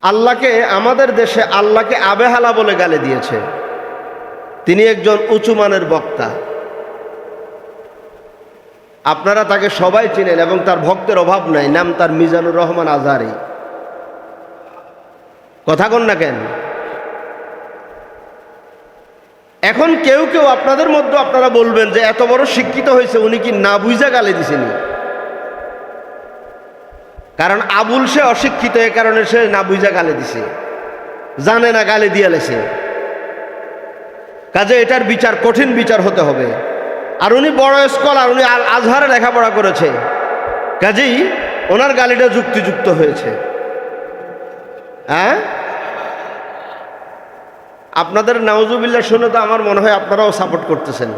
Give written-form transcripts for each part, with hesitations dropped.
আল্লাহকে আমাদের দেশে আল্লাহকে আবেহালা বলে গালি দিয়েছে। তিনি একজন উঁচু মানের বক্তা, আপনারা তাকে সবাই চিনেন এবং তার ভক্তের অভাব নাই। নাম তার মিজানুর রহমান আজহারি। কথা কন না কেন? এখন কেউ কেউ আপনাদের মধ্যে আপনারা বলবেন যে এত বড় শিক্ষিত হয়েছে, উনি কি না বুঝা গালি দিছেনি? কারণ আবুল সে অশিক্ষিত, এ কারণে সে না বুঝা গালি দিছে, জানে না গালি দিয়ে লেছে। কাজে এটার বিচার কঠিন বিচার হতে হবে। আর উনি বড় স্কলার, উনি আল আজহারে লেখাপড়া করেছে, কাজেই ওনার গালিটা যুক্তিযুক্ত হয়েছে। হ্যাঁ, আপনাদের নাউজুবিল্লাহ শুনে তো আমার মনে হয় আপনারাও সাপোর্ট করতেছেন।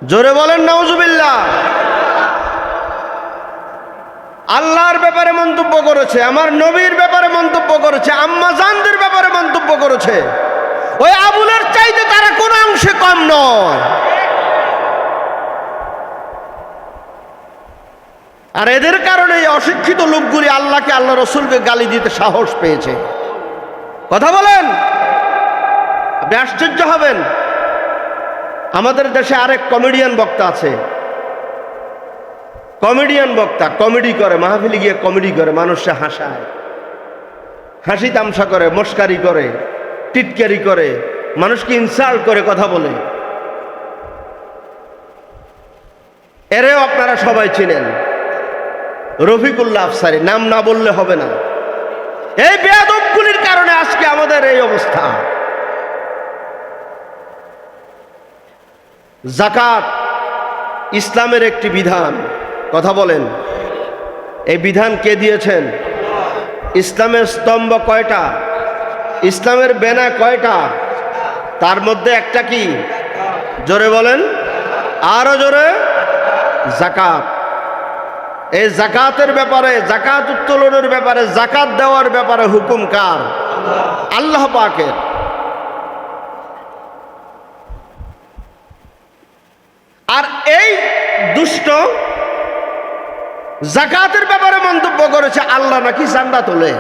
জোরে বলেন নাউজুবিল্লাহ। আল্লাহর ব্যাপারে মন্তব্য করেছে, আমার নবীর ব্যাপারে মন্তব্য করেছে, আম্মা জানদের ব্যাপারে মন্তব্য করেছে। ওই আবুলের চাইতে তারা কোন অংশে কম নয়। আর এদের কারণে এই অশিক্ষিত লোকগুলি আল্লাহকে, আল্লাহ রসুলকে গালি দিতে সাহস পেয়েছে। কথা বলেন, আপনি আশ্চর্য হবেন। আমাদের দেশে আরেক কমেডিয়ান বক্তা আছে, কমেডিয়ান বক্তা, কমেডি করে, মাহফিলে গিয়ে কমেডি করে, মানুষকে হাসায়, হাসি তামসা করে, মস্কারি করে, টিটকারি করে, মানুষকে ইনসাল্ট করে কথা বলে। এরেও আপনারা সবাই চিনেন, রফিকুল্লাহ আফসারী। নাম না বললে হবে না। এই বেয়াদবগুলির কারণে আজকে আমাদের এই অবস্থা। যাকাত ইসলামের একটি বিধান। কথা বলেন, এই বিধান কে দিয়েছেন? ইসলামের স্তম্ভ কয়টা? ইসলামের বেনা কয়টা? তার মধ্যে একটা কি? জোরে বলেন, আরো জোরে। যাকাত। এই যাকাতের ব্যাপারে, যাকাত উত্তোলনের ব্যাপারে, যাকাত দেওয়ার ব্যাপারে হুকুম কার? আল্লাহ পাকের। আর এই দুষ্ট যাকাতের ব্যাপারে মন্তব্য করেছে আল্লাহ নাকি চাঁদা তোলে।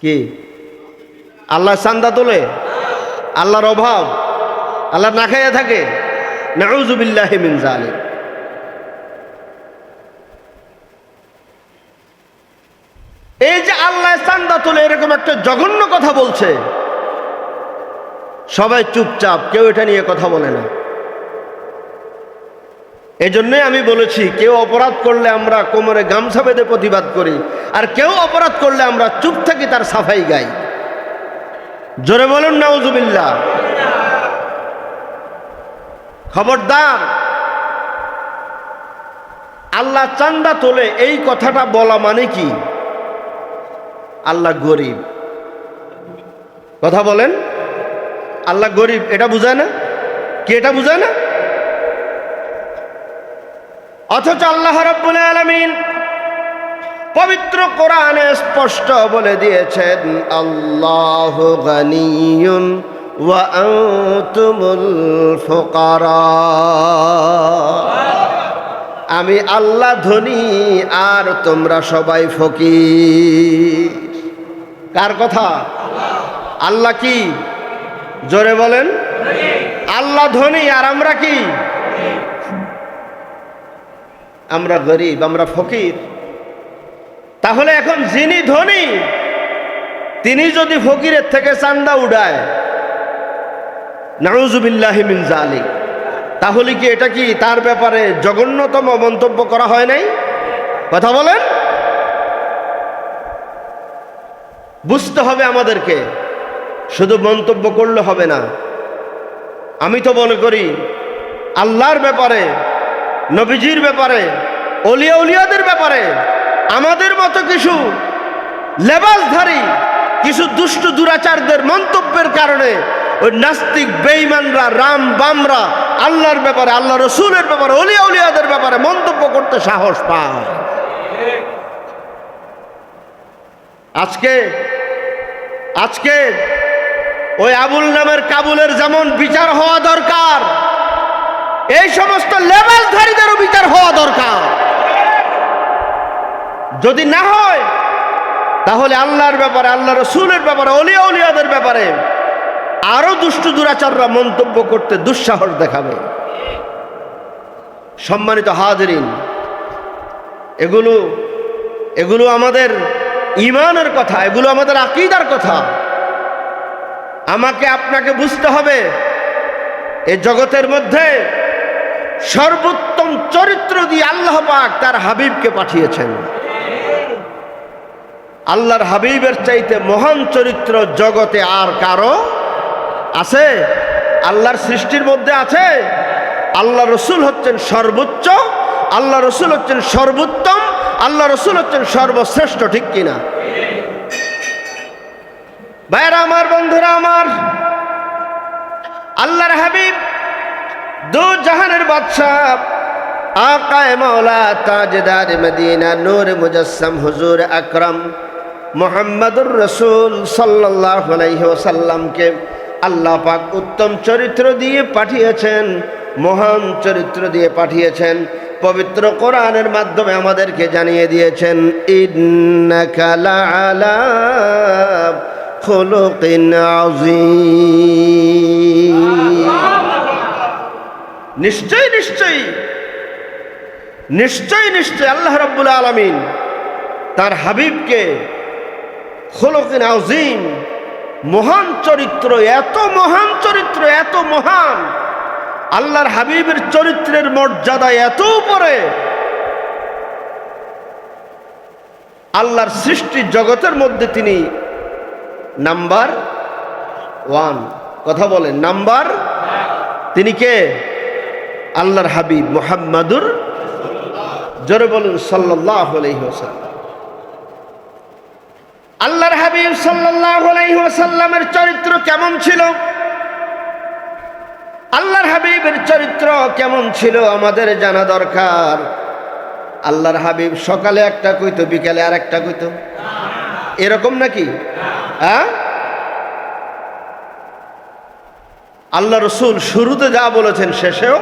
কি আল্লাহ চাঁদা তোলে? আল্লাহর অভাব? আল্লাহ না খাইয়া থাকে? নাউযুবিল্লাহি মিন যালিক। এই যে আল্লাহ চাঁদা তোলে, এরকম একটা জঘন্য কথা বলছে, সবাই চুপচাপ, কেউ এটা নিয়ে কথা বলে না। এই জন্যই আমি বলেছি, কেউ অপরাধ করলে আমরা কোমরে গামছা বেঁধে প্রতিবাদ করি, আর কেউ অপরাধ করলে আমরা চুপ থাকি, তার সাফাই গাই। জোরে বলুন নাউযুবিল্লাহ। খবরদার, আল্লাহ চাঁদা তোলে এই কথাটা বলা মানে কি? আল্লাহ গরিব। কথা বলেন, আল্লাহ গরিব এটা বুঝায় না কি? এটা বুঝায় না? অথচ আল্লাহ রাব্বুল আলামিন পবিত্র কোরআনে স্পষ্ট বলে দিয়েছেন, আল্লাহু গানিয়ুন ওয়া আনতুমুল ফুকারা। আমি আল্লাহ ধনী আর তোমরা সবাই ফকির। কার কথা? আল্লাহ কি? জোরে বলেন। আল্লাহ ধনী আর আমরা কি? আমরা গরিব, আমরা ফকির। তাহলে এখন যিনি ধনী তিনি যদি ফকিরের থেকে চাঁদা উড়ায়, নাউযুবিল্লাহি মিন যালিক, তাহলে কি এটা কি তার ব্যাপারে জঘন্যতম মন্তব্য করা হয় নাই? কথা বলেন। বুঝতে হবে আমাদেরকে, শুধু মন্তব্য করলে হবে না। আমি তো মনে করি আল্লাহর ব্যাপারে, নবীজির ব্যাপারে, ওলিয়া উলিয়াদের ব্যাপারে আমাদের মতো কিছু লেবাসধারী, কিছু দুষ্ট দুরাচারদের মন্তব্যের কারণে ওই নাস্তিক বেঈমানরা, রাম বামরা আল্লাহর ব্যাপারে, আল্লাহ রসুলের ব্যাপারে, ওলিয়া উলিয়াদের ব্যাপারে মন্তব্য করতে সাহস পায়। আজকে ওই আবুল নামের কাবুলের যেমন বিচার হওয়া দরকার, এই সমস্ত লেবাসধারীদেরও বিচার হওয়া দরকার। যদি না হয় তাহলে আল্লাহর ব্যাপারে, আল্লাহ রসুলের ব্যাপারে, অলিয়া উলিয়াদের ব্যাপারে আরো দুষ্টু দুরাচাররা মন্তব্য করতে দুঃসাহস দেখাবে। সম্মানিত হাজিরিন, এগুলো আমাদের ঈমানের কথা, এগুলো আমাদের আকীদার কথা। আমাকে আপনাকে বুঝতে হবে এই জগতের মধ্যে সর্বোত্তম চরিত্র দিয়ে আল্লাহ পাক তার হাবিবকে পাঠিয়েছেন। আল্লাহর হাবিবের চাইতে মহান চরিত্র জগতে আর কারো আছে? আল্লাহর সৃষ্টির মধ্যে আছে? আল্লাহ রসুল হচ্ছেন সর্বোচ্চ, আল্লাহ রসুল হচ্ছেন সর্বোত্তম, আল্লাহ রসুল হচ্ছেন সর্বশ্রেষ্ঠ, ঠিক কিনা? ভাইরা আমার, বন্ধুরা আমার, আল্লাহর হাবিব দু জাহানের বাদশাহ আকায়ে মাওলা তাজদার মদিনা নূর মুজাসসাম হুজুর আকরাম মুহাম্মদুর রাসূল সাল্লাল্লাহু আলাইহি ওয়াসাল্লামকে আল্লাহ পাক উত্তম চরিত্র দিয়ে পাঠিয়েছেন, মহান চরিত্র দিয়ে পাঠিয়েছেন। পবিত্র কোরআনের মাধ্যমে আমাদেরকে জানিয়ে দিয়েছেন, ইন্নাকা লাআলা খুলুকিন আযীম। নিশ্চয় নিশ্চয় নিশ্চয় নিশ্চয় আল্লাহ রাব্বুল আলামিন তার হাবিবকে খুলুকিন আযীম, মহান চরিত্র, এত মহান চরিত্র, এত মহান, আল্লাহর হাবিবের চরিত্রের মর্যাদা এত উপরে, আল্লাহর সৃষ্টি জগতের মধ্যে তিনি নাম্বার 1। কথা বলেন, নাম্বার। তিনি কে? আল্লাহর হাবিব মুহাম্মাদুর, জোরে বলুন সাল্লাল্লাহু আলাইহি ওয়াসাল্লাম। আল্লাহর হাবিব সাল্লাল্লাহু আলাইহি ওয়াসাল্লামের চরিত্র কেমন ছিল? আল্লাহর হাবিবের চরিত্র কেমন ছিল আমাদের জানা দরকার। আল্লাহর হাবিব সকালে একটা কইতো, বিকালে আর একটা কইতো, এরকম নাকি? হ্যাঁ, আল্লাহ রসুল শুরুতে যা বলেছেন শেষেও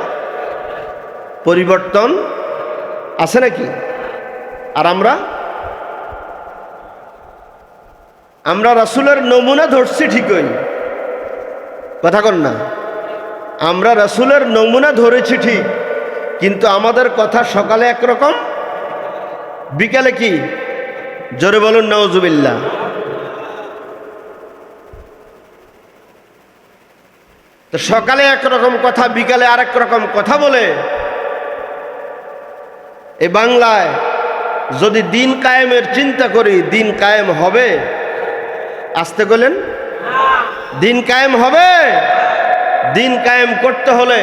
পরিবর্তন আছে নাকি? আর আমরা রাসূলের নমুনা ধরছি ঠিকই, কথা কন না? আমরা রাসূলের নমুনা ধরেছি ঠিক, কিন্তু আমাদের কথা সকালে একরকম, বিকালে কি? জোরে বলুন নাউজুবিল্লাহ। তো সকালে একরকম কথা, বিকালে আরেক রকম কথা বলে এই বাংলায় যদি দিন কায়েমের চিন্তা করি, দিন কায়েম হবে? আসতে বলেন, দিন কায়েম হবে? দিন কায়েম করতে হলে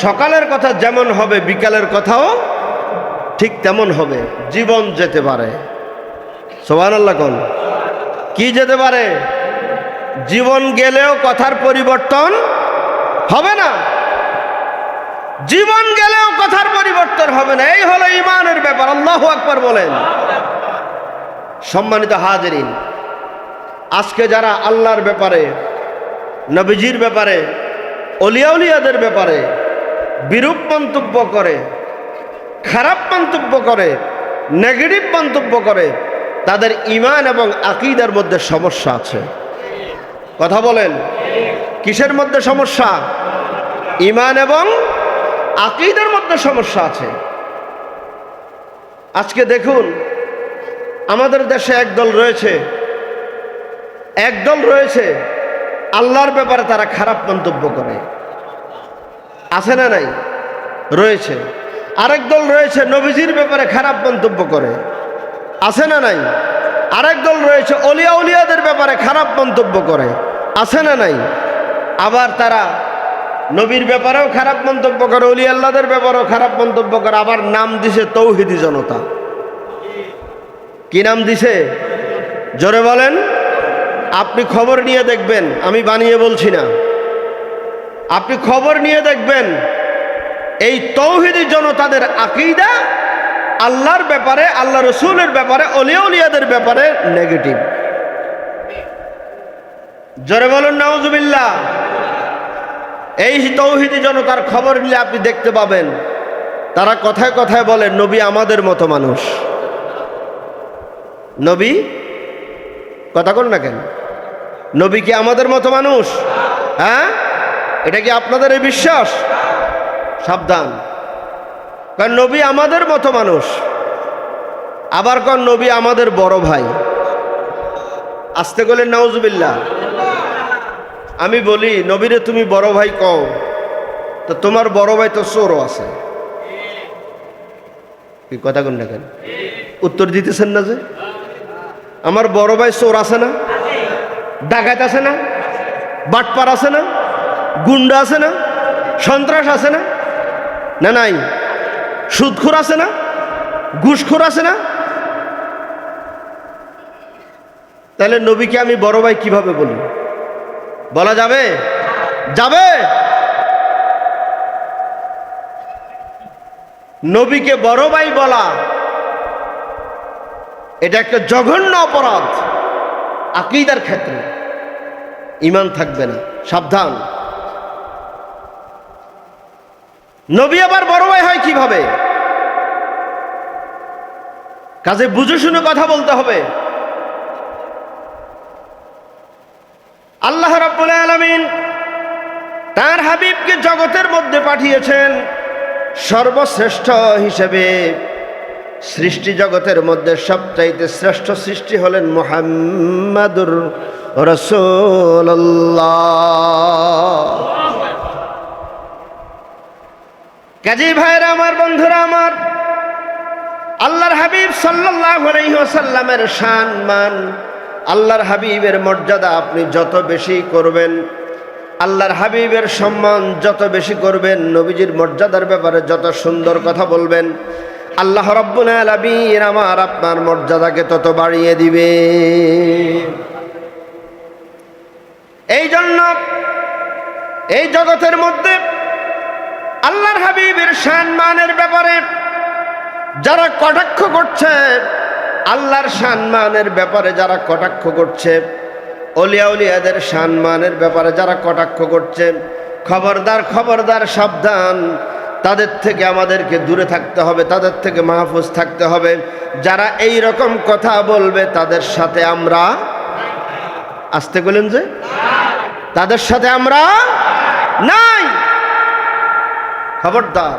সকালের কথা যেমন হবে, বিকালের কথাও ঠিক তেমন হবে। জীবন যেতে পারে, সুবহানাল্লাহ কোন? কি যেতে পারে? জীবন গেলেও কথার পরিবর্তন হবে না, জীবন গেলেও কথার পরিবর্তন হবে না। এই হলো ঈমানের ব্যাপার। আল্লাহু আকবার বলেন। সম্মানিত হাজিরিন, আজকে যারা আল্লাহর ব্যাপারে, নবীজির ব্যাপারে, অলিয়া উলিয়াদের ব্যাপারে বিরূপ মন্তব্য করে, খারাপ মন্তব্য করে, নেগেটিভ মন্তব্য করে, তাদের ঈমান এবং আকীদার মধ্যে সমস্যা আছে। কথা বলেন, কিসের মধ্যে সমস্যা? ঈমান এবং আকীদার মধ্যে সমস্যা আছে। আজকে দেখুন, আমাদের দেশে একদল রয়েছে আল্লাহর ব্যাপারে তারা খারাপ মন্তব্য করে, আছে না নাই? রয়েছে। আরেক দল রয়েছে নবীজির ব্যাপারে খারাপ মন্তব্য করে, আছে না নাই? আরেক দল রয়েছে অলিয়া উলিয়াদের ব্যাপারে খারাপ মন্তব্য করে, আছে না নাই? আবার তারা নবীর ব্যাপারেও খারাপ মন্তব্য করে, অলিয়া আল্লাহদের ব্যাপারেও খারাপ মন্তব্য করে। আবার নাম দিছে তৌহিদি জনতা। কি নাম দিছে? জোরে বলেন। আপনি খবর নিয়ে দেখবেন, আমি বানিয়ে বলছি না, আপনি খবর নিয়ে দেখবেন এই তৌহিদি জনতাদের আকীদা আল্লাহর ব্যাপারে, আল্লাহ রসুলের ব্যাপারে, অলিয়া উলিয়াদের ব্যাপারে নেগেটিভ। জোরে বলুন নাউজুবিল্লাহ। এই তৌহিদি জনতার খবর নিলে আপনি দেখতে পাবেন তারা কথায় কথায় বলে নবী আমাদের মতো মানুষ, নবী, কথা কন না কেন? নবী কি আমাদের মতো মানুষ? হ্যাঁ, এটা কি আপনাদের এই বিশ্বাস? সাবধান, কারণ নবী আমাদের মতো মানুষ, আবার কোন নবী আমাদের বড় ভাই। আসতে গেলে নাউজুবিল্লাহ। আমি বলি নবীরে তুমি বড় ভাই কও, তো তোমার বড় ভাই তো চোরও আছে। কি কথা কোন না কেন? উত্তর দিতেছেন না যে? আমার বড় ভাই চোর আছে না, ডাকাত আছে না, বাটপার আছে না, গুন্ডা আছে না, সন্ত্রাস আছে না, না নাই? সুদখোর আছে না, ঘুষখোর আছে না? তাহলে নবীকে আমি বড় ভাই কিভাবে বলি? বলা যাবে? যাবে? নবীকে বড় ভাই বলা এটা একটা জঘন্য অপরাধ। আকীদার ক্ষেত্রে ঈমান থাকবে না, সাবধান। নবী আবার বড় ভাই হয় কিভাবে? কাজে বুঝে শুনে কথা বলতে হবে। আল্লাহ রাব্বুল আলামিন তার হাবিবকে জগতের মধ্যে পাঠিয়েছেন সর্বশ্রেষ্ঠ হিসেবে। সৃষ্টি জগতের মধ্যে সবচাইতে শ্রেষ্ঠ সৃষ্টি হলেন মুহাম্মাদুর রাসূলুল্লাহ। কাজী ভাইরা আমার, বন্ধুরা আমার, আল্লাহর হাবিব সাল্লাল্লাহু আলাইহি ওয়াসাল্লামের শান মান, আল্লাহর হাবিবের মর্যাদা আপনি যত বেশি করবেন, আল্লাহর হাবিবের সম্মান যত বেশি করবেন, নবীজির মর্যাদার ব্যাপারে যত সুন্দর কথা বলবেন, আল্লাহ রাব্বুল আলামিন আমার আপনার মর্যাদাকে তত বাড়িয়ে দিবে। এই জন্য এই জগতের মধ্যে আল্লাহর হাবিবের সম্মানের ব্যাপারে যারা কটাক্ষ করছে, আল্লাহর সম্মানের ব্যাপারে যারা কটাক্ষ করছে, ওলিয়া উলিয়াদের সম্মানের ব্যাপারে যারা কটাক্ষ করছে, খবরদার খবরদার, সাবধান। তাদের থেকে আমাদেরকে দূরে থাকতে হবে, তাদের থেকে মাহফুজ থাকতে হবে। যারা এই রকম কথা বলবে তাদের সাথে আমরা, আসতে বলেন যে, তাদের সাথে আমরা নাই। খবরদার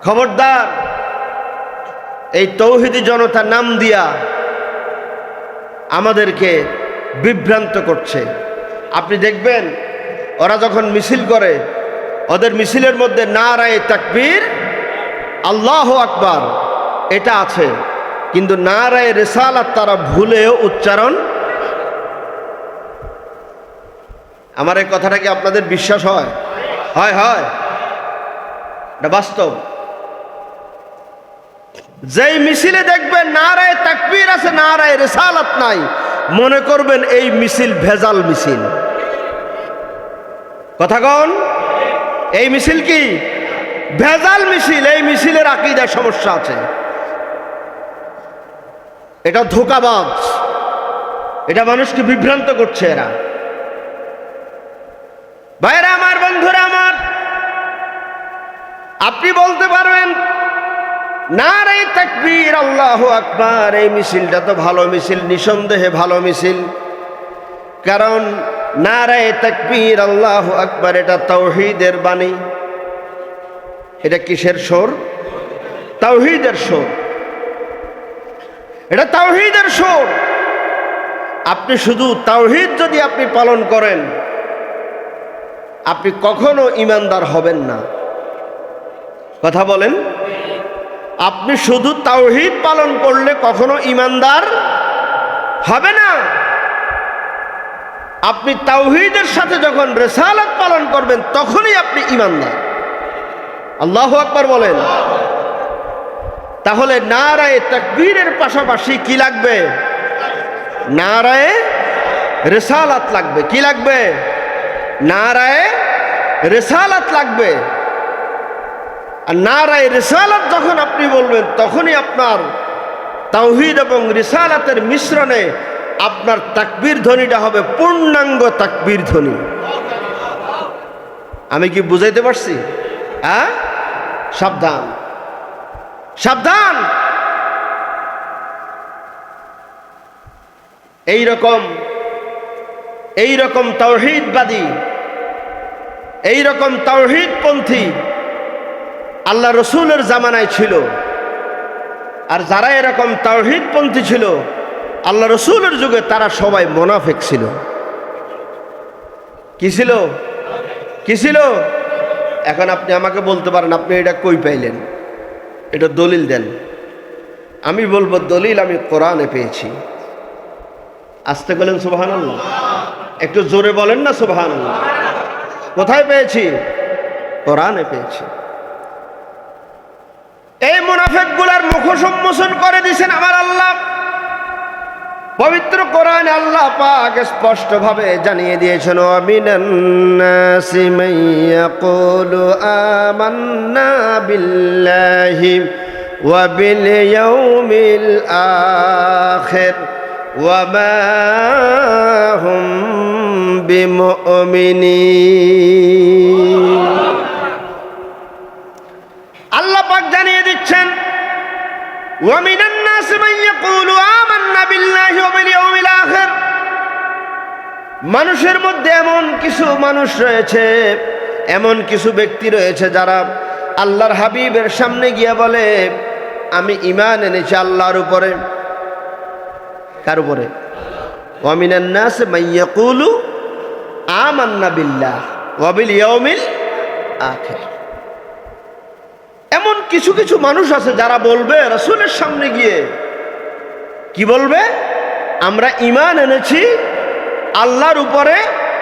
খবরদার। এই তৌহিদি জনতা নাম দিয়া আমাদেরকে বিভ্রান্ত করছে। আপনি দেখবেন ওরা যখন মিছিল করে, ওদের মিছিলের মধ্যে নারায়ে তাকবীর, আল্লাহু আকবার এটা আছে, কিন্তু নারায়ে রিসালাত তারা ভুলেও উচ্চারণ। আমার এই কথাটা কি আপনাদের বিশ্বাস হয়? হয় হয়, এটা বাস্তব। যেই মিছিলে দেখবেন নারায়ে তাকবীর আছে, নারায়ে রিসালাত নাই, মনে করবেন এই মিছিল ভেজাল মিছিল। কথা কন, এই মিছিল কি ভেজাল মিছিল? এই মিছিলের আকীদায় সমস্যা আছে, এটা ধোঁকাবাজ, এটা মানুষকে বিভ্রান্ত করছে এরা। ভাইরা আমার, বন্ধুরা আমার, আপনি বলতে পারবেন নারায়ে তাকবীর, আল্লাহু আকবার, এই মিছিলটা তো ভালো মিছিল, নিঃসন্দেহে ভালো মিছিল। কারণ নারায়ে তাকবীর, আল্লাহু আকবার এটা তাওহীদের বাণী। এটা কিসের সুর? তাওহীদের সুর। এটা তাওহীদের সুর। আপনি শুধু তাওহীদ যদি আপনি পালন করেন, আপনি কখনো ঈমানদার হবেন না। কথা বলেন, আপনি শুধু তাওহীদ পালন করলে কখনো ঈমানদার হবে না। আপনি তাওহীদের সাথে যখন রিসালাত পালন করবেন তখনই আপনি ঈমানদার। আল্লাহু আকবার বলেন। তাহলে নারায়ে তাকবীরের পাশাপাশি কি লাগবে? নারায়ে রিসালাত লাগবে। কি লাগবে? নারায়ে রিসালাত লাগবে। আর নারায়ে রিসালাত যখন আপনি বলবেন তখনই আপনার তাওহীদ এবং রিসালাতের মিশ্রণে আপনার তাকবীর ধ্বনিটা হবে পূর্ণাঙ্গ তাকবীর ধ্বনি। আমি কি বুঝাইতে পারছি? হ্যাঁ, সাবধান সাবধান। এই রকম তাওহীদবাদী, এই রকম তাওহীদপন্থী আল্লাহ রসুলের জামানায় ছিল। আর যারা এরকম তাওহীদপন্থী ছিল আল্লাহ রসুলের যুগে, তারা সবাই মুনাফিক ছিল। কি ছিল? কি ছিল? এখন আপনি আমাকে বলতে পারেন, আপনি এটা কই পাইলেন? এটা দলিল দেন। আমি বলবো দলিল আমি কোরআনে পেয়েছি। আসতে বলেন সুবহানাল্লাহ, একটু জোরে বলেন না সুবহানাল্লাহ। কোথায় পেয়েছি? কোরআনে পেয়েছি। এই মুনাফিকগুলার মুখোশ উন্মোচন করে দিয়েছেন আমার আল্লাহ। পবিত্র কোরআনে আল্লাহ পাক স্পষ্ট ভাবে জানিয়ে দিয়েছেন, ওয়া মিনান নাসি মান ইয়াকুলু আমান্না বিল্লাহি ওয়া বিল ইয়াউমিল আখির ওয়া মা হুম বিমুমিনিন। আল্লাহ পাক জানিয়ে দিচ্ছেন, ওয়া মিনান নাসি মান ইয়াকুলু আমান্না বিল্লাহি ওয়া বিল ইয়াউমিল আখির। মানুষের মধ্যে এমন কিছু মানুষ রয়েছে, এমন কিছু ব্যক্তি রয়েছে যারা আল্লাহর হাবিবের সামনে গিয়ে বলে, আমি ঈমান এনেছি আল্লাহর উপরে। কার উপরে? ওয়া মিনান নাসি মান ইয়াকুলু আমান্না বিল্লাহি ওয়া বিল ইয়াউমিল আখির। এমন কিছু কিছু মানুষ আছে যারা বলবে রাসূলের সামনে গিয়ে, কি বলবে? আমরা ঈমান এনেছি আল্লাহর উপরে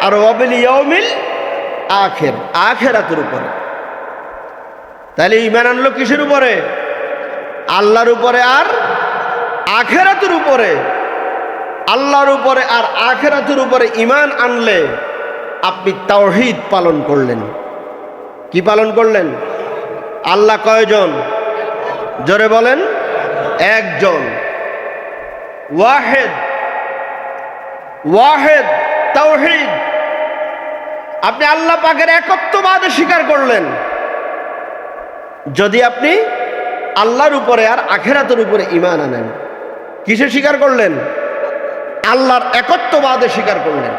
আর ওয়া বিল ইয়াউমিল আখির, আখিরাতের উপরে। তাহলে ঈমান আনলো কিসের উপরে? আল্লাহর উপরে আর আখিরাতের উপরে। আল্লাহর উপরে আর আখিরাতের উপরে ঈমান আনলে আপনি তাওহীদ পালন করলেন। কি পালন করলেন? আল্লাহ কয়জন? জোরে বলেন। একজন। ওয়াহিদ, ওয়াহিদ তাওহীদ। আপনি আল্লাহ পাকের একত্ববাদ স্বীকার করলেন যদি আপনি আল্লাহর উপরে আর আখিরাতের উপরে ঈমান আনেন। কিসে স্বীকার করলেন? আল্লাহর একত্ববাদে স্বীকার করলেন।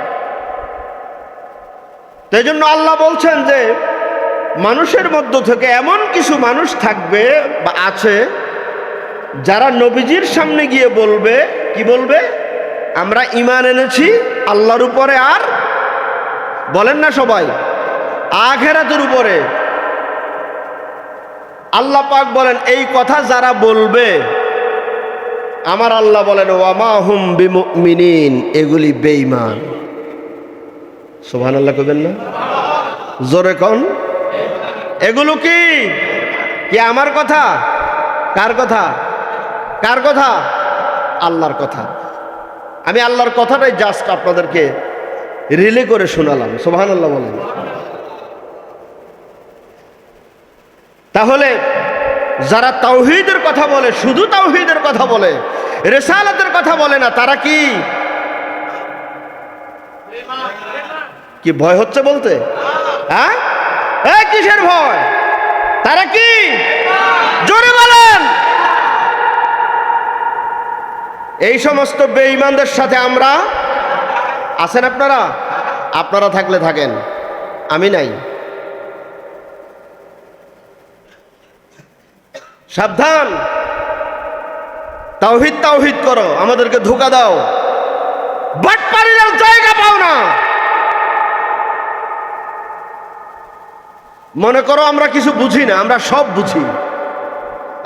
তাই জন্য আল্লাহ বলছেন যে মানুষের মধ্য থেকে এমন কিছু মানুষ থাকবে বা আছে যারা নবীজির সামনে গিয়ে বলবে, কি বলবে? আমরা ঈমান এনেছি আল্লাহর উপরে আর, বলেন না সবাই, আখিরাতের উপরে। আল্লাহ পাক বলেন এই কথা যারা বলবে, আমার আল্লাহ বলেন ওয়া মা হুম বিমুমিনিন, এগুলি বেঈমান। সুবহানাল্লাহ কইবেন না? জোরে কোন? এগুলো কি? কি আমার কথা? কার কথা? কার কথা? আল্লাহর কথা। আমি আল্লাহর কথাটাই জাস্ট আপনাদেরকে রিলে করে শোনালাম। সুবহানাল্লাহ বলেন। তাহলে যারা তাওহীদের কথা বলে, শুধু তাওহীদের কথা বলে, রিসালাতের কথা বলে না, তারা কি? কি ভয় হচ্ছে বলতে? হ্যাঁ, এই কিসের ভয়? তারা কি? জোরে বলেন। এই সমস্ত বেঈমানদের সাথে আমরা আছেন। আপনারা আপনারা থাকলে থাকেন, আমি নাই। সাবধান, তাওহীদ তাওহীদ করো, আমাদেরকে ধোঁকা দাও, বাটপাড়ির জায়গা পাও না। মনে করো আমরা কিছু বুঝি না, আমরা সব বুঝি,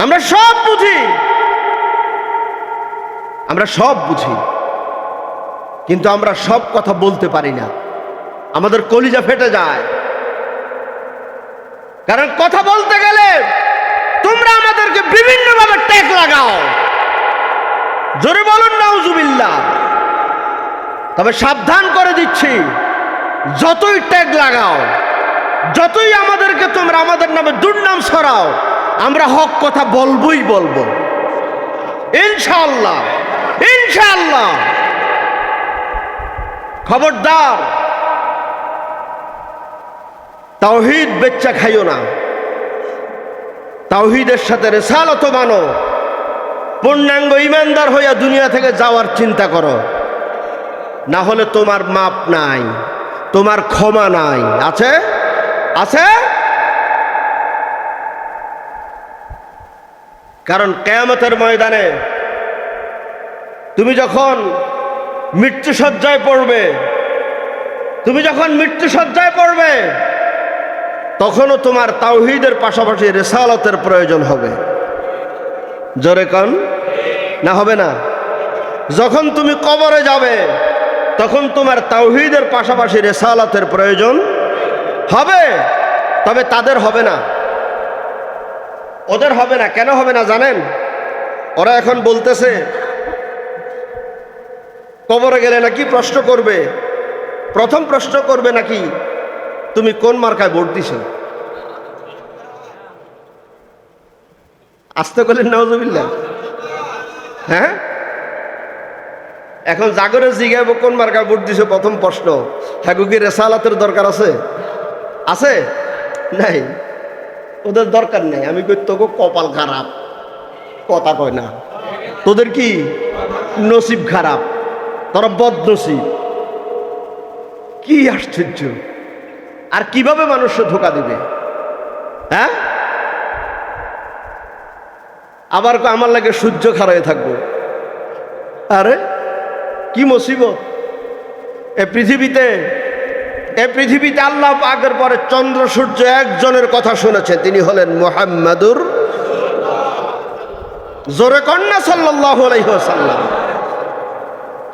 আমরা সব বুঝি, আমরা সব বুঝি, কিন্তু আমরা সব কথা বলতে পারি না। আমাদের কলিজা ফেটে যায়, কারণ কথা বলতে গেলে তোমরা আমাদেরকে বিভিন্নভাবে ট্যাগ লাগাও। জোরে বলুন নাউজুবিল্লাহ। তবে সাবধান করে দিচ্ছি, যতই ট্যাগ লাগাও, যতই আমাদেরকে তোমরা আমাদের নামে দুর্নাম ছড়াও, আমরা হক কথা বলবোই বলবো, ইনশাআল্লাহ, ইনশাআল্লাহ। খবরদার তাওহীদ বেচ্চা খাইও না। তাওহীদের সাথে রিসালাত মানো, পূর্ণাঙ্গ ঈমানদার হইয়া দুনিয়া থেকে যাওয়ার চিন্তা করো। না হলে তোমার মাপ নাই, তোমার ক্ষমা নাই। আছে আছে। কারণ কিয়ামতের ময়দানে তুমি যখন মৃত্যুশয্যায় পড়বে, তখনও তোমার তাওহীদের পাশাপাশি রিসালাতের প্রয়োজন হবে। জোরে কোন না হবে না? যখন তুমি কবরে যাবে তখন তোমার তাওহীদের পাশাপাশি রিসালাতের প্রয়োজন হবে। তবে তাদের হবে না, ওদের হবে না। কেন হবে না জানেন? ওরা এখন বলতেছে কবরে গেলে নাকি প্রশ্ন করবে, প্রথম প্রশ্ন করবে নাকি তুমি কোন মার্কায় ভোট দিছো। আসতে করলেন নাউজুবিল্লাহ। হ্যাঁ, এখন জাগরে জিগাইব কোন মার্কায় ভোট দিছো, প্রথম প্রশ্ন। হ্যাঁ, কি রেসালাতের দরকার আছে? আছে নাই? ওদের দরকার নেই। আমি কই তোকে কপাল খারাপ, কথা কয় না। তোদের কি নসিব খারাপ, তোরা বদনসিব। কি আশ্চর্য! আর কিভাবে মানুষকে ধোকা দিবে? হ্যাঁ, আবার আমার লাগে সূর্য খাড়ায় থাকবো। আরে কি মুসিবত! এ পৃথিবীতে আল্লাহ পাকের পরে চন্দ্র সূর্য একজনের কথা শুনেছে, তিনি হলেন মুহাম্মাদুর। জোরে কন্যা সাল্লাল্লাহু আলাইহি ওয়াসাল্লাম।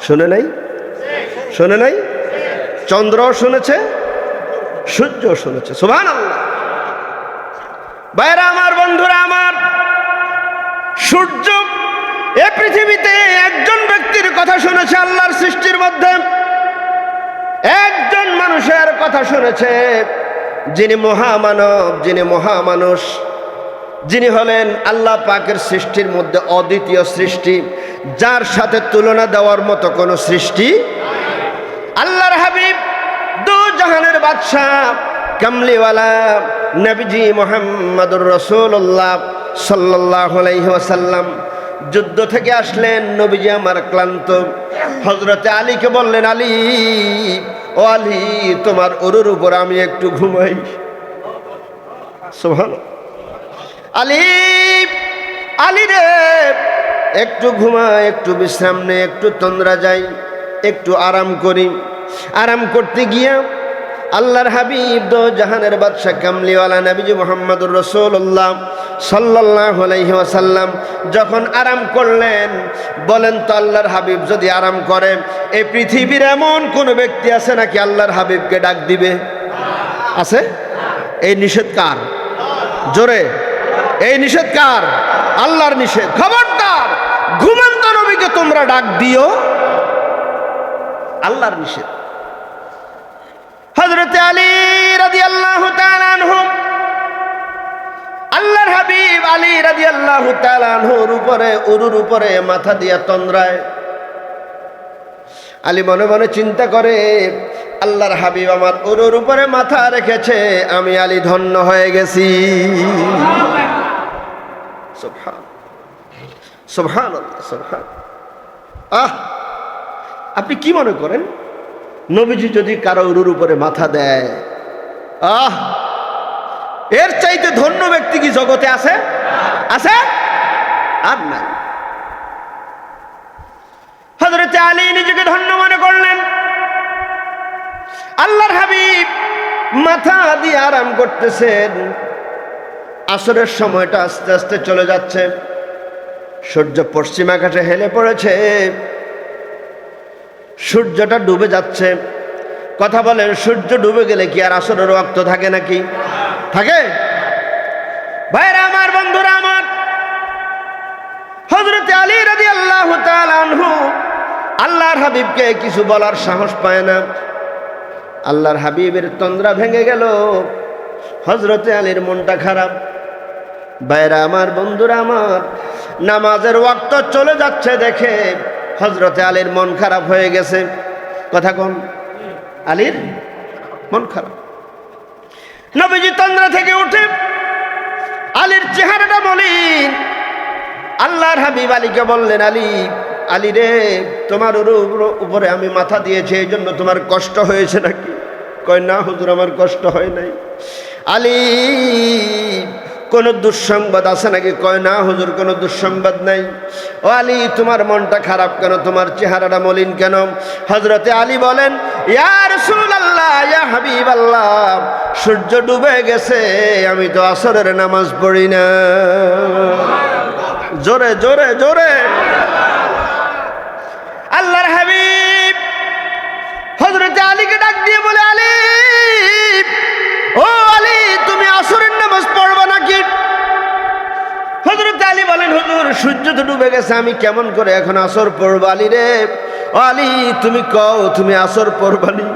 শুনে নাই? শুনে নাই? চন্দ্র শুনেছে, সূর্য শুনেছে। সুবহানাল্লাহ। ভাইরা আমার, বন্ধুরা আমার, সূর্য এ পৃথিবীতে একজন ব্যক্তির কথা শুনেছে। আল্লাহর সৃষ্টির মধ্যে একজন মানুষের কথা শুনেছে, যিনি মহামানব, যিনি মহামানুষ, যিনি হলেন আল্লাহ পাকের সৃষ্টির মধ্যে অদ্বিতীয় সৃষ্টি, যার সাথে তুলনা দেওয়ার মতো কোনো সৃষ্টি। আল্লাহর হাবিব, দু জাহানের বাদশা, কামলিওয়ালা নবীজি মুহাম্মদুর রাসূলুল্লাহ সাল্লাল্লাহু আলাইহি ওয়াসাল্লাম যুদ্ধ থেকে আসলেন। নবীজি আমার ক্লান্ত। হযরতে আলীকে বললেন, আলী, ও আলী, তোমার উরুর উপর আমি একটু ঘুমাই। সুবহানাল্লাহ। আলী, আলী রে, একটু ঘুমাই, একটু বিশ্রাম নে, একটু তন্দ্রা যাই, একটু আরাম করি। আরাম করতে গিয়া আল্লাহর হাবিব, দো জাহানের বাদশা, কামলিওয়ালা নবীজি মুহাম্মদুর রাসূলুল্লাহ সাল্লাল্লাহু আলাইহি ওয়াসাল্লাম যখন আরাম করলেন, বলেন তো আল্লাহর হাবিব যদি আরাম করে, এই পৃথিবীর এমন কোন ব্যক্তি আছে নাকি আল্লাহর হাবিবকে ডাক দিবে? আছে? এই নিষেধ কার? জোরে, এই নিষেধ কার? আল্লাহর নিষেধ। খবরদার, ঘুমন্ত নবীকে তোমরা ডাক দিও, আল্লাহর নিষেধ। হযরতে আলী রাদিয়াল্লাহু তাআলা আনহু, আল্লাহর হাবিব আলী রাদিয়াল্লাহু তাআলা আনহুর উপরে, উরুর উপরে মাথা দিয়া তন্দ্রায়। আলী মনে মনে চিন্তা করে, আল্লাহর হাবিব আমার উরুর উপরে মাথা রেখেছে, আমি আলী ধন্য হয়ে গেছি। সুবহানাল্লাহ, সুবহানাল্লাহ। আপনি কি মনে করেন, নবীজি যদি কারো উরুর উপরে মাথা দেয়, এর চাইতে ধন্য ব্যক্তি কি জগতে আছে? আছে? আর নাই। হযরতে আলী নিজেকে ধন্য মনে করলেন। আল্লাহর হাবিব মাথা দিয়ে আরাম করতেছেন। আসরের সময়টা আস্তে আস্তে চলে যাচ্ছে। সূর্য পশ্চিম আকাশে হেলে পড়েছে, সূর্যটা ডুবে যাচ্ছে। কথা বলেন, সূর্য ডুবে গেলে কি আর আসরের ওয়াক্ত থাকে নাকি? থাকে? ভাইরা আমার, বন্ধুরা আমার, হযরতে আলী রাদিয়াল্লাহু তাআলা আনহু আল্লাহর হাবিবকে কিছু বলার সাহস পায় না। আল্লাহর হাবিবের তন্দ্রা ভেঙে গেল। হযরতে আলীর মনটা খারাপ। ভাইরা আমার, বন্ধুরা আমার, নামাজের ওয়াক্ত চলে যাচ্ছে দেখে হযরতে আলীর মন খারাপ হয়ে গেছে। কথা কোন? আলীর মন খারাপ। নবীজি তন্দ্রা থেকে উঠে, আলীর চেহারাটা মলিন। আল্লাহর হাবিব আলীকে বললেন, আলী, আলী রে, তোমার উপরে আমি মাথা দিয়েছি, এই জন্য তোমার কষ্ট হয়েছে নাকি? কয় না হুজুর, আমার কষ্ট হয় নাই। আলী, কোনো দুঃসংবাদ আছে নাকি? কয় না হুজুর, কোনো দুঃসংবাদ নাই। ও আলী, তোমার মনটা খারাপ কেন? তোমার চেহারাটা মলিন কেন? হযরতে আলী বলেন, ইয়া রাসূলুল্লাহ, ইয়া হাবিবাল্লাহ, সূর্য ডুবে গেছে, আমি তো আসরের নামাজ পড়ি না। জোরে জোরে জোরে। আল্লাহর হাবিব হযরতে আলীকে ডাক দিয়ে বলে, আলী, ও আলী, তুমি আসরের নামাজ পড়বা নাকি? হযরত আলী বলেন, হুজুর, সূর্য তো ডুবে গেছে, আমি কেমন করে এখন আসর পড়ব? আলী রে, ও আলী, তুমি কও, তুমি আসর পড়বানি?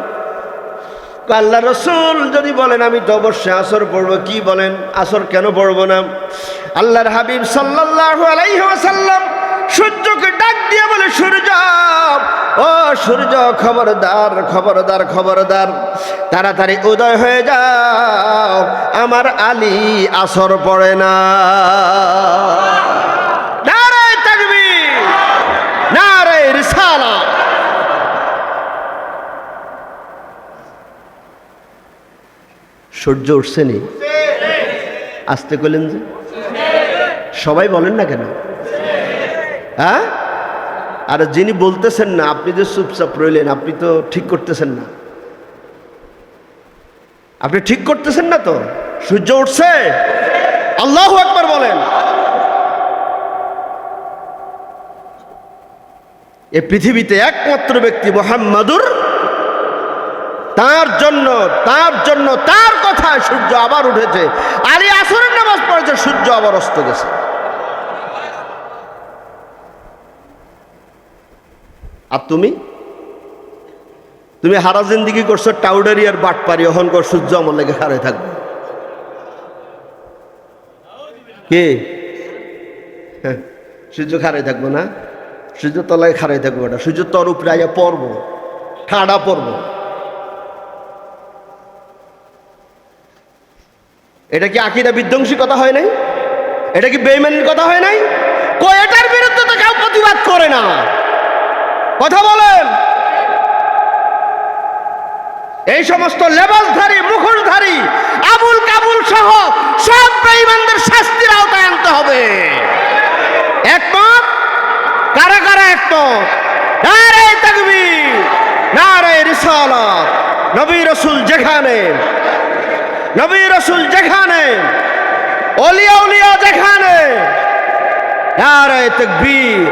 আল্লাহ রসুল যদি বলেন আমি তো অবশ্যই আসর পড়ব। কি বলেন, আসর কেন পড়ব না? আল্লাহর হাবিব সাল্লাল্লাহু আলাইহি ওয়াসাল্লাম সূর্যকে ডাক দিয়ে বলে, সূর্য, ও সূর্য, খবরদার খবরদার খবরদার, তাড়াতাড়ি উদয় হয়ে যাও, আমার আলী আসর পড়ে না। নারে তাকবীর, নারে রিসালাত। সূর্য উঠছে নি? আসতে কইলেন যে, সবাই বলেন না কেন? হ্যাঁ? আর যিনি বলতেছেন না, আপনি যে চুপচাপ রইলেন, আপনি তো ঠিক করতেছেন না। আপনি ঠিক করতেছেন না তো। সূর্য উঠছে, আল্লাহু আকবার বলেন। এই পৃথিবীতে একমাত্র ব্যক্তি মুহাম্মাদুর, তার জন্য তার কথায় সূর্য আবার উঠেছে। আলী আসরের নামাজ পড়েছে, সূর্য আবার অস্ত গেছে। আর তুমি হারা জিন্দিগি করছো টাউডারি আর বাটপারি, এখন কর সূর্য আমার লেগে খাড়ায় থাকবে। কে? সূর্য খাড়ায় থাকবো না? সূর্য তলায় খাড়ায় থাকবো না, সূর্য তর উপরে আইয়া পড়বো, ঠাডা পড়বো। এটা কি আকীদা বিধ্বংসী কথা হয় নাই? এটা কি বেঈমানির কথা হয় নাই? এটার বিরুদ্ধে তো কেউ প্রতিবাদ করে না। কথা বলেন। এই সমস্ত লেবাসধারী, মুখোশধারী, আবুল কাবুল সহ সব বেঈমানদের শাস্তির আওতায় আনতে হবে। একমত? কারা কারা একমত? নারে তাকবীর, নারে রিসালাত। নবী রাসূল যেখানে, ওলিয়া উলিয়া যেখানে, নারে তাকবীর,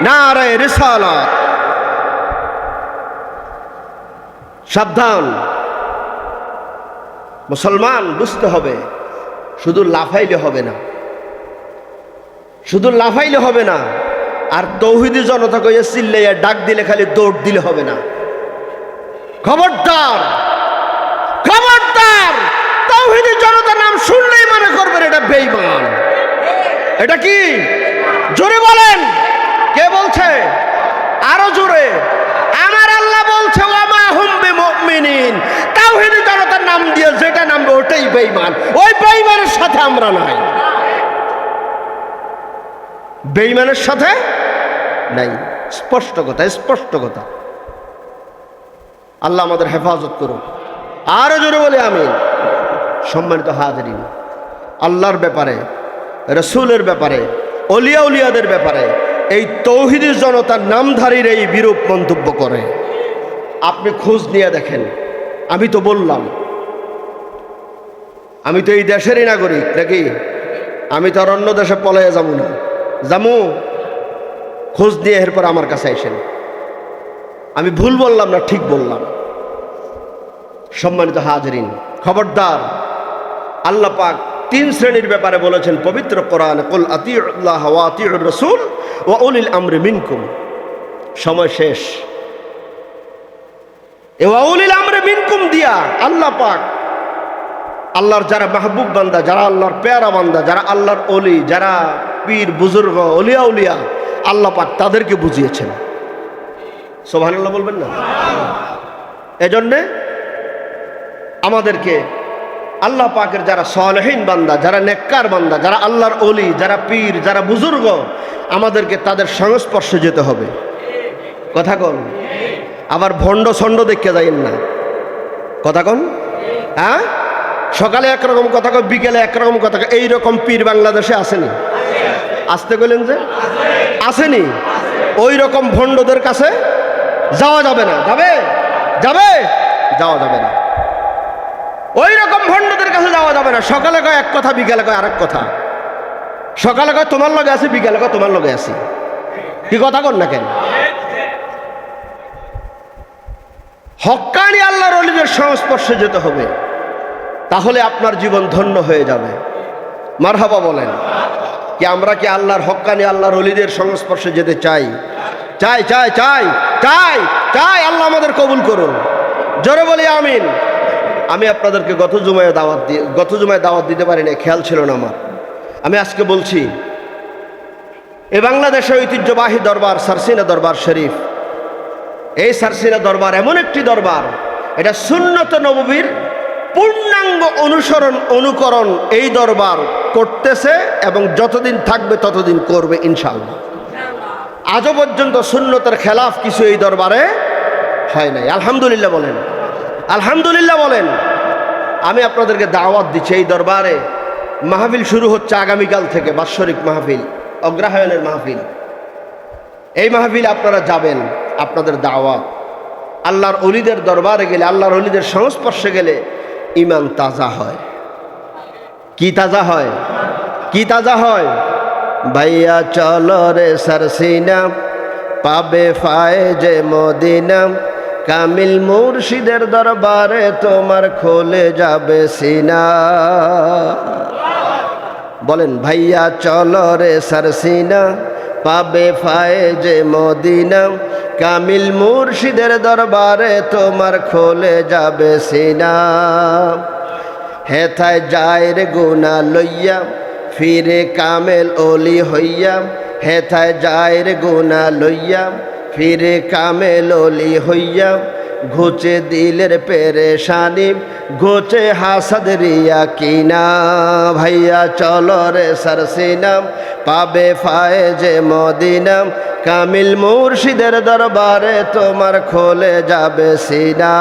নারে রিসালাত। সাবধান মুসলমান, বুঝতে হবে, শুধু লাফাইলে হবে না, আর তৌহিদি জনতা কইয়া চিল্লাইয়া ডাক দিলে খালি দৌড় দিলে হবে না। খবরদার, খবরদার, তৌহিদি জনতার নাম শুনলেই মনে করবেন এটা বেঈমান। এটা কি? জোরে বলেন। কে বলছে? আরো জোরে। আমার আল্লাহ বলছে, ওয়ামা হুম বিমুমিনিন। তাওহীদি জনতার নাম দিয়ে যেটা নামবে ওটাই বেঈমান। ওই বেঈমানের সাথে আমরা নাই, বেঈমানের সাথে নাই। স্পষ্ট কথা, স্পষ্ট কথা। আল্লাহ আমাদের হেফাজত করুন। আরো জোরে বলে আমিন। সম্মানিত হাজিরিন, আল্লাহর ব্যাপারে, রাসূলের ব্যাপারে, ওলিয়া উলিয়াদের ব্যাপারে এই তৌহিদি জনতার নামধারীর এই বিরূপ মন্তব্য করে। আপনি খোঁজ নিয়ে দেখেন। আমি তো বললাম, আমি তো এই দেশেরই নাগরিক নাকি? আমি তো আর অন্য দেশে পলাইয়া যাবো না। যাবো? খোঁজ নিয়ে এরপর আমার কাছে আসেন। আমি ভুল বললাম না ঠিক বললাম? সম্মানিত হাজিরিন, খবরদার। আল্লাহ পাক 3 শ্রেণীর ব্যাপারে বলেছেন পবিত্র কোরআনে, কুল আতিউল্লাহ ওয়া আতিউর রাসূল ওয়া উলিল আমরি মিনকুম। সময় শেষ। এ ওয়া উলিল আমরি মিনকুম দিয়া আল্লাহ পাক আল্লাহর যারা মাহবুব বান্দা, যারা আল্লাহর পেয়ারা বান্দা, যারা আল্লাহর ওলি, যারা পীর বুজুর্গ, ওলিয়া উলিয়া, আল্লাহ পাক তাদেরকে বুঝিয়েছেন। সুবহানাল্লাহ বলবেন না? এজন্যে আমাদেরকে আল্লাহ পাকের যারা সালেহীন বান্দা, যারা নেককার বান্দা, যারা আল্লাহর ওলি, যারা পীর, যারা বুজুর্গ, আমাদেরকে তাদের সংস্পর্শে যেতে হবে। কথা কন। আবার ভণ্ড ছন্ড দেখে যাইন না। কথা কন। হ্যাঁ, সকালে একরকম কথা কয়, বিকেলে একরকম কথা কয়। এইরকম পীর বাংলাদেশে আসেনি? আসতে গেলেন যে আসেনি? ওই রকম ভণ্ডদের কাছে যাওয়া যাবে না। যাবে? যাবে? যাওয়া যাবে না। ওই রকম ভণ্ডদের কাছে যাওয়া যাবে না। সকালে কয় এক কথা, বিকেলে কয় আরেক কথা। সকালে কয় তোমার লগে আছি, বিকেলে কয় তোমার লগে আছি। কি কথা কন না কেন? হক্কানি আল্লাহর ওলিদের সংস্পর্শে যেতে হবে, তাহলে আপনার জীবন ধন্য হয়ে যাবে। মারহাবা বলেন। কি আমরা কি আল্লাহর হক্কানি আল্লাহর ওলিদের সংস্পর্শে যেতে চাই? চাই চাই চাই চাই চাই। আল্লাহ আমাদের কবুল করুন। জোরে বলি আমিন। আমি আপনাদেরকে গত জুমায় দাওয়াত দিতে পারি না, খেয়াল ছিল না আমার। আমি আজকে বলছি, এই বাংলাদেশের ঐতিহ্যবাহী দরবার সারসিনা দরবার শরীফ, এই সারসিনা দরবার এমন একটি দরবার, এটা সুন্নত নববীর পূর্ণাঙ্গ অনুকরণ এই দরবার করতেছে এবং যতদিন থাকবে ততদিন করবে ইনশাআল্লাহ। আজও পর্যন্ত সুন্নতের খেলাফ কিছু এই দরবারে হয় নাই। আলহামদুলিল্লাহ বলেন, আলহামদুলিল্লাহ বলেন। আমি আপনাদেরকে দাওয়াত দিচ্ছি, এই দরবারে মাহফিল শুরু হচ্ছে আগামীকাল থেকে, বাৎসরিক মাহফিল, অগ্রহায়ণের মাহফিল। এই মাহফিলে আপনারা যাবেন, আপনাদের দাওয়াত। আল্লাহর ওলিদের দরবারে গেলে, আল্লাহর ওলিদের সংস্পর্শে গেলে ঈমান তাজা হয়। কি তাজা হয়? কি তাজা হয়? ভাইয়া চলো রে সারসিনা, পাবে ফায়েজে মদিনা, কামিল মুর্শিদের দরবারে তোমার খোলে যাবে সিনা। বলেন, ভাইয়া চলো রে সারসিনা, পাবে ফায়েজে মদিনা, কামিল মুর্শিদের দরবারে তোমার খোলে যাবে সিনা। হেথায় যায় রে গুনা লইয়া, ফিরে কামেল ওলি হইয়া। হেথায় যায় রে গুনা লইয়া, ফিরে কামেল ওলি হইয়া। ঘুচে দিলের পেরেশানি, ঘুচে হাসাদ রিয়া কিনা। ভাইয়া চলো রে সারসিনা, পাবে ফায়েজে মদিনা, কামিল মুর্শিদের দরবারে তোমার খোলে যাবে সিনা।